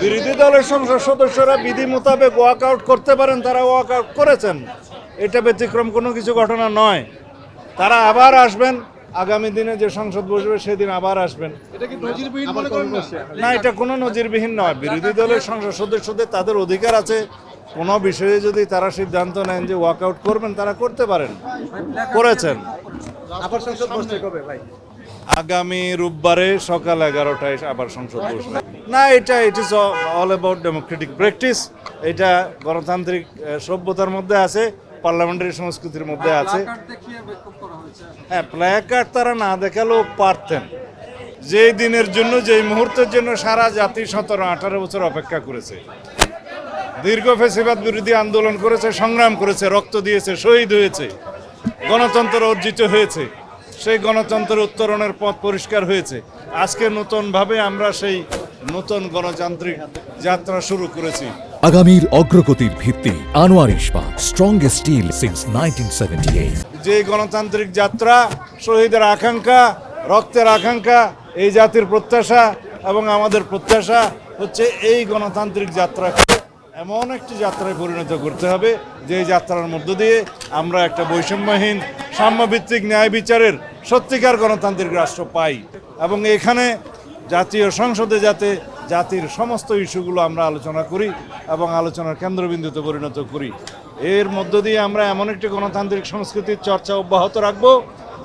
বিরোধী দলের সংসদ সদস্যরা বিধি মোতাবেক ওয়াক আউট করতে পারেন, তারা ওয়াক আউট করেছেন। এটা ব্যতিক্রম কোনো কিছু ঘটনা নয়। তারা আবার আসবেন, আগামী দিনে যে সংসদ বসবে সেদিন আবার আসবেন। এটা কি নজিরবিহীন মনে করেন না? না, এটা কোনো নজিরবিহীন নয়। বিরোধী দলের সংসদ সদস্যদের তাদের অধিকার আছে, কোনো বিষয়ে যদি তারা সিদ্ধান্ত নেন যে ওয়াক আউট করবেন, তারা করতে পারেন, করেছেন। আবার সংসদ বসছে কবে ভাই? আগামী রোববারে সকাল 11টায় আবার সংসদ বসবে। না, এটা it is all about Democratic practice. এটা গণতান্ত্রিক সভ্যতার মধ্যে আছে, পার্লামেন্টারি সংস্কৃতির মধ্যে আছে। হ্যাঁ, প্ল্যাকার্ড তারা না দেখালেও পারতেন। যেই দিনের জন্য, যেই মুহূর্তের জন্য সারা জাতি 17-18 বছর অপেক্ষা করেছে, দীর্ঘ ফ্যাসিবাদ বিরোধী আন্দোলন করেছে, সংগ্রাম করেছে, রক্ত দিয়েছে, শহীদ হয়েছে, গণতন্ত্র অর্জিত হয়েছে, সেই গণতন্ত্রের উত্তরণের পথ পরিষ্কার হয়েছে। আজকে নতুনভাবে আমরা সেই নতুন গণতান্ত্রিক যাত্রা শুরু করেছি। আগামীর অগ্রগতির ভিত্তি আনোয়ার ইস্পাত, স্ট্রংগেস্ট স্টিল সিন্স 1978। যে গণতান্ত্রিক যাত্রা, শহীদের আকাঙ্ক্ষা, রক্তের আকাঙ্ক্ষা, এই জাতির প্রত্যাশা এবং আমাদের প্রত্যাশা হচ্ছে এই গণতান্ত্রিক যাত্রাকে এমন একটি যাত্রায় পরিণত করতে হবে যে যাত্রার মধ্য দিয়ে আমরা একটা বৈষম্যহীন সাম্যভিত্তিক ন্যায় বিচারের সত্যিকার গণতান্ত্রিক রাষ্ট্র পাই, এবং এখানে জাতীয় সংসদে যাতে জাতির সমস্ত ইস্যুগুলো আমরা আলোচনা করি এবং আলোচনার কেন্দ্রবিন্দুতে পরিণত করি। এর মধ্য দিয়ে আমরা এমন একটি গণতান্ত্রিক সংস্কৃতির চর্চা অব্যাহত রাখব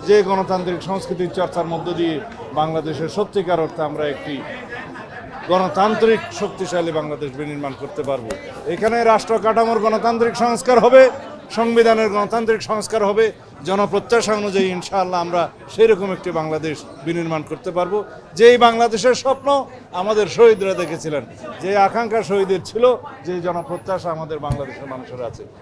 যে গণতান্ত্রিক সংস্কৃতির চর্চার মধ্য দিয়ে বাংলাদেশের সত্যিকার অর্থে আমরা একটি গণতান্ত্রিক শক্তিশালী বাংলাদেশ বিনির্মাণ করতে পারবো। এখানে রাষ্ট্র কাঠামোর গণতান্ত্রিক সংস্কার হবে, সংবিধানের গণতান্ত্রিক সংস্কার হবে, জনপ্রত্যাশা অনুযায়ী ইনশাআল্লাহ আমরা সেরকম একটি বাংলাদেশ বিনির্মাণ করতে পারবো, যেই বাংলাদেশের স্বপ্ন আমাদের শহীদরা দেখেছিলেন, যে আকাঙ্ক্ষা শহীদের ছিল, যে জনপ্রত্যাশা আমাদের বাংলাদেশের মানুষের আছে।